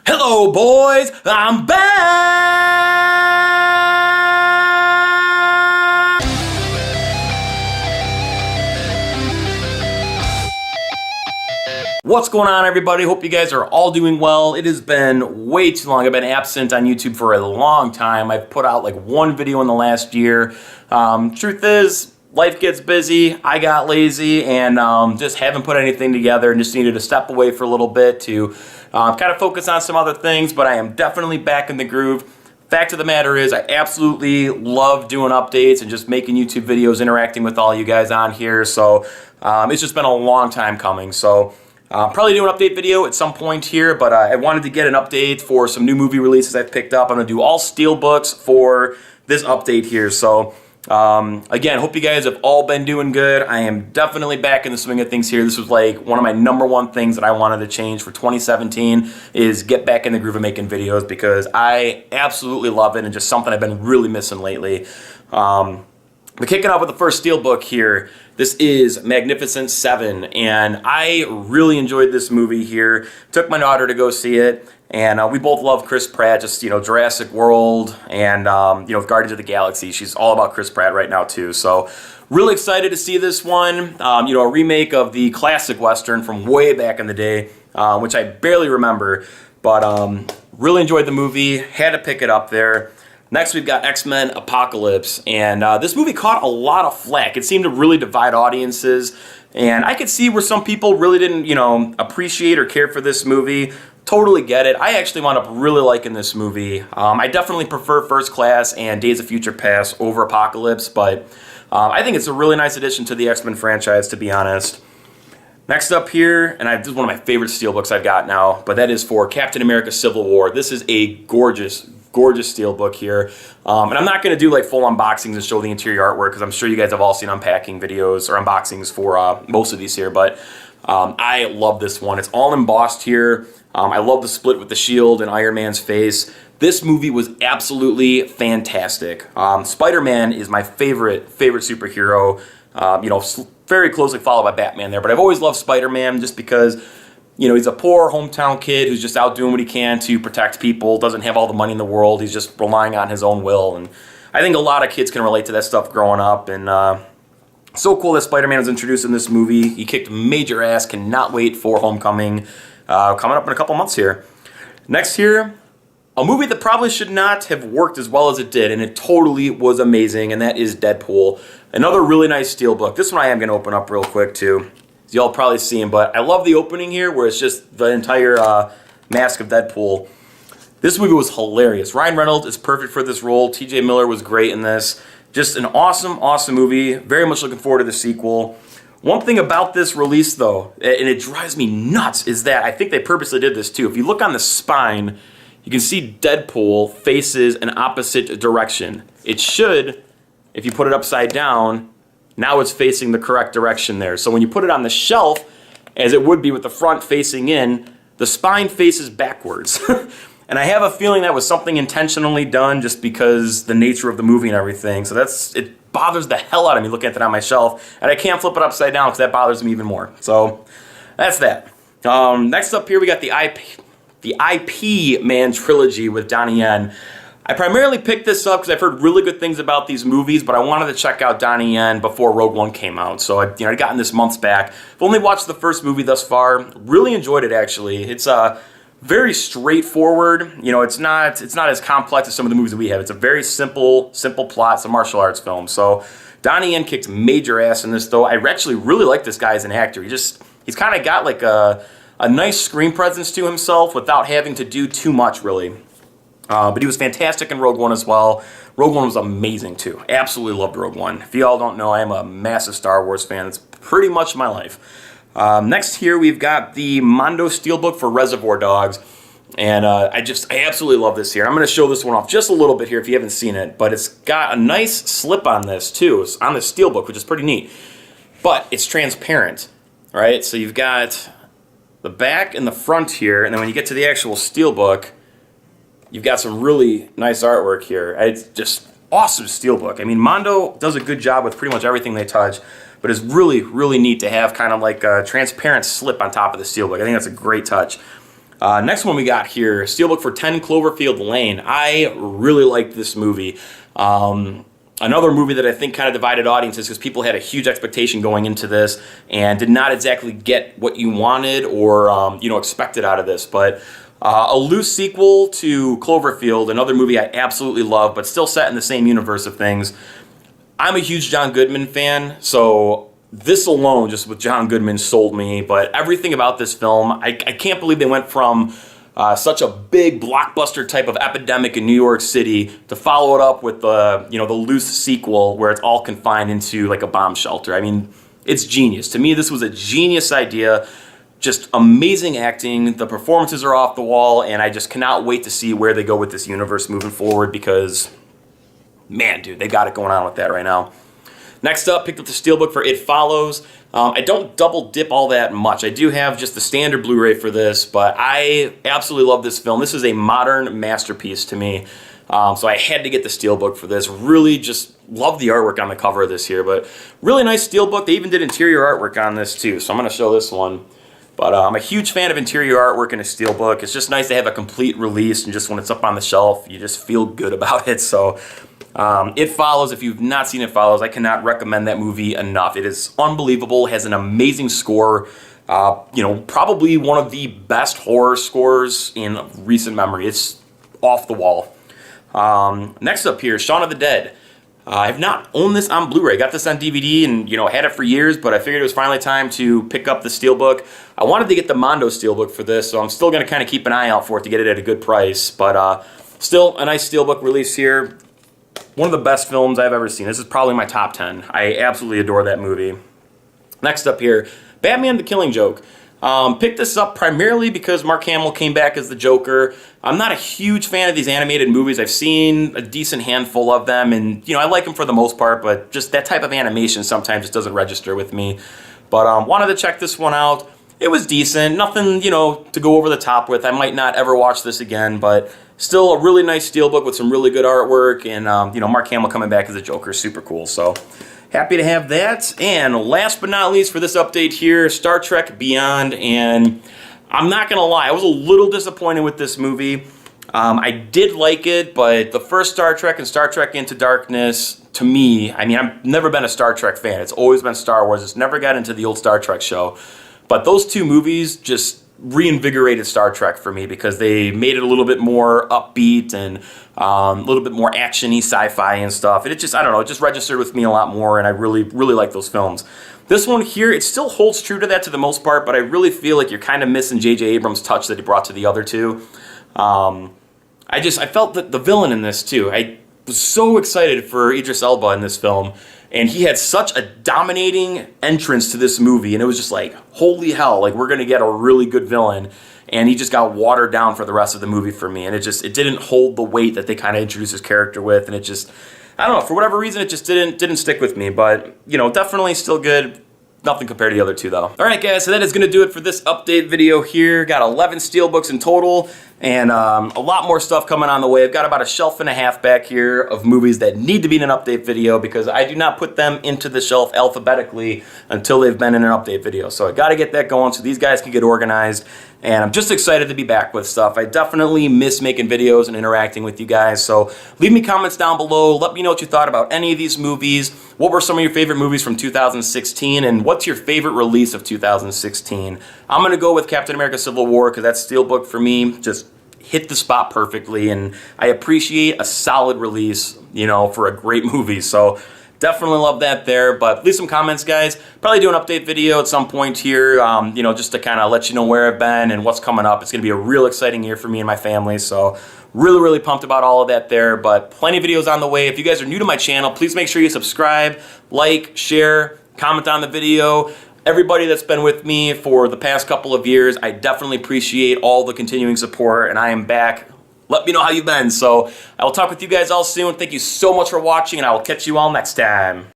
Hello, boys! I'm back! What's going on, everybody? Hope you guys are all doing well. It has been way too long. I've been absent on YouTube for a long time. I've put out like one video in the last year. Truth is, life gets busy, I got lazy, and just haven't put anything together and just needed to step away for a little bit to kind of focus on some other things, but I am definitely back in the groove. Fact of the matter is, I absolutely love doing updates and just making YouTube videos, interacting with all you guys on here, so it's just been a long time coming. So probably do an update video at some point here, but I wanted to get an update for some new movie releases I've picked up. I'm going to do all STEELBOOKS for this update here, so again, hope you guys have all been doing good. I am definitely back in the swing of things here. This was like one of my #1 things that I wanted to change for 2017 is get back in the groove of making videos because I absolutely love it and just something I've been really missing lately. But kicking off with the first STEELBOOK here, this is Magnificent Seven, and I really enjoyed this movie here. Took my daughter to go see it, and we both love Chris Pratt, just, you know, Jurassic World and, you know, Guardians of the Galaxy. She's all about Chris Pratt right now, too. So, really excited to see this one. You know, a remake of the classic Western from way back in the day, which I barely remember. But really enjoyed the movie. Had to pick it up there. Next, we've got X-Men Apocalypse, and this movie caught a lot of flack. It seemed to really divide audiences, and I could see where some people really didn't, you know, appreciate or care for this movie. Totally get it. I actually wound up really liking this movie. I definitely prefer First Class and Days of Future Past over Apocalypse, but I think it's a really nice addition to the X-Men franchise, to be honest. Next up here, and this is one of my favorite STEELBOOKs I've got now, but that is for Captain America Civil War. This is a gorgeous STEELBOOK here. And I'm not going to do like full unboxings and show the interior artwork because I'm sure you guys have all seen unpacking videos or unboxings for most of these here, but I love this one. It's all embossed here. I love the split with the shield and Iron Man's face. This movie was absolutely fantastic. Spider-Man is my favorite superhero. You know, very closely followed by Batman there, but I've always loved Spider-Man just because, you know, he's a poor hometown kid who's just out doing what he can to protect people, doesn't have all the money in the world, he's just relying on his own will, and I think a lot of kids can relate to that stuff growing up, and so cool that Spider-Man was introduced in this movie. He kicked major ass, cannot wait for Homecoming, coming up in a couple months here. Next here, a movie that probably should not have worked as well as it did, and it totally was amazing, and that is Deadpool. Another really nice STEELBOOK. This one I am going to open up real quick too. Y'all probably see him, but I love the opening here where it's just the entire mask of Deadpool. This movie was hilarious. Ryan Reynolds is perfect for this role. TJ Miller was great in this. Just an awesome movie. Very much looking forward to the sequel. One thing about this release, though, and it drives me nuts, is that I think they purposely did this too. If you look on the spine, you can see Deadpool faces an opposite direction. It should, if you put it upside down, now it's facing the correct direction there. So when you put it on the shelf, as it would be with the front facing in, the spine faces backwards. And I have a feeling that was something intentionally done just because the nature of the movie and everything. So it bothers the hell out of me looking at that on my shelf. And I can't flip it upside down because that bothers me even more. So that's that. Next up here we got the IP Man trilogy with Donnie Yen. I primarily picked this up because I've heard really good things about these movies, but I wanted to check out Donnie Yen before Rogue One came out. So I'd gotten this months back. I've only watched the first movie thus far. Really enjoyed it, actually. It's very straightforward. You know, it's not as complex as some of the movies that we have. It's a very simple plot. It's a martial arts film. So Donnie Yen kicked major ass in this, though. I actually really like this guy as an actor. He's kind of got like a nice screen presence to himself without having to do too much, really. But he was fantastic in Rogue One as well. Rogue One was amazing too. Absolutely loved Rogue One. If you all don't know, I am a massive Star Wars fan. It's pretty much my life. Next here we've got the Mondo STEELBOOK for Reservoir Dogs. And I absolutely love this here. I'm going to show this one off just a little bit here if you haven't seen it. But it's got a nice slip on this too. It's on the STEELBOOK, which is pretty neat. But it's transparent, right? So you've got the back and the front here. And then when you get to the actual STEELBOOK, you've got some really nice artwork here. It's just awesome STEELBOOK. I mean, Mondo does a good job with pretty much everything they touch, but it's really, really neat to have kind of like a transparent slip on top of the STEELBOOK. I think that's a great touch. Next one we got here, Steelbook for 10 Cloverfield Lane. I really liked this movie. Another movie that I think kind of divided audiences because people had a huge expectation going into this and did not exactly get what you wanted or expected out of this. But a loose sequel to Cloverfield, another movie I absolutely love, but still set in the same universe of things. I'm a huge John Goodman fan, so this alone, just with John Goodman, sold me. But everything about this film, I can't believe they went from such a big blockbuster type of epidemic in New York City to follow it up with the loose sequel where it's all confined into like a bomb shelter. I mean, it's genius. To me, this was a genius idea. Just amazing acting. The performances are off the wall, and I just cannot wait to see where they go with this universe moving forward because, man, dude, they got it going on with that right now. Next up, picked up the Steelbook for It Follows. I don't double dip all that much. I do have just the standard Blu-ray for this, but I absolutely love this film. This is a modern masterpiece to me. So I had to get the Steelbook for this. Really just love the artwork on the cover of this here, but really nice Steelbook. They even did interior artwork on this too, so I'm going to show this one. But I'm a huge fan of interior artwork in a Steelbook. It's just nice to have a complete release, and just when it's up on the shelf, you just feel good about it. So It Follows, if you've not seen It Follows, I cannot recommend that movie enough. It is unbelievable, has an amazing score, probably one of the best horror scores in recent memory. It's off the wall. Next up here, Shaun of the Dead. I have not owned this on Blu-ray. Got this on DVD and, had it for years, but I figured it was finally time to pick up the Steelbook. I wanted to get the Mondo Steelbook for this, so I'm still going to kind of keep an eye out for it to get it at a good price. But still, a nice Steelbook release here. One of the best films I've ever seen. This is probably my top 10. I absolutely adore that movie. Next up here, Batman the Killing Joke. Picked this up primarily because Mark Hamill came back as the Joker. I'm not a huge fan of these animated movies. I've seen a decent handful of them, and I like them for the most part, but just that type of animation sometimes just doesn't register with me. But wanted to check this one out. It was decent. Nothing, to go over the top with. I might not ever watch this again, but still a really nice Steelbook with some really good artwork, and Mark Hamill coming back as the Joker is super cool. So happy to have that. And last but not least for this update here, Star Trek Beyond. And I'm not going to lie, I was a little disappointed with this movie. I did like it, but the first Star Trek and Star Trek Into Darkness, to me, I've never been a Star Trek fan. It's always been Star Wars. It's never got into the old Star Trek show. But those two movies just reinvigorated Star Trek for me because they made it a little bit more upbeat and a little bit more action-y, sci-fi and stuff. And it just, it just registered with me a lot more, and I really, really like those films. This one here, it still holds true to that to the most part, but I really feel like you're kind of missing J.J. Abrams' touch that he brought to the other two. I felt that the villain in this too. I was so excited for Idris Elba in this film, and he had such a dominating entrance to this movie, and it was just like, holy hell, like we're going to get a really good villain, and he just got watered down for the rest of the movie for me, and it didn't hold the weight that they kind of introduced his character with, and it just, I don't know, for whatever reason, it just didn't stick with me, but, definitely still good. Nothing compared to the other two, though. All right, guys, so that is going to do it for this update video here. Got 11 Steelbooks in total, and a lot more stuff coming on the way. I've got about a shelf and a half back here of movies that need to be in an update video because I do not put them into the shelf alphabetically until they've been in an update video. So I got to get that going so these guys can get organized, and I'm just excited to be back with stuff. I definitely miss making videos and interacting with you guys, so leave me comments down below. Let me know what you thought about any of these movies. What were some of your favorite movies from 2016, and what's your favorite release of 2016? I'm going to go with Captain America Civil War because that Steelbook for me just hit the spot perfectly, and I appreciate a solid release, for a great movie. So definitely love that there, but leave some comments, guys. Probably do an update video at some point here, just to kind of let you know where I've been and what's coming up. It's going to be a real exciting year for me and my family, so really, really pumped about all of that there, but plenty of videos on the way. If you guys are new to my channel, please make sure you subscribe, like, share, comment on the video. Everybody that's been with me for the past couple of years, I definitely appreciate all the continuing support, and I am back. Let me know how you've been. So I will talk with you guys all soon. Thank you so much for watching, and I will catch you all next time.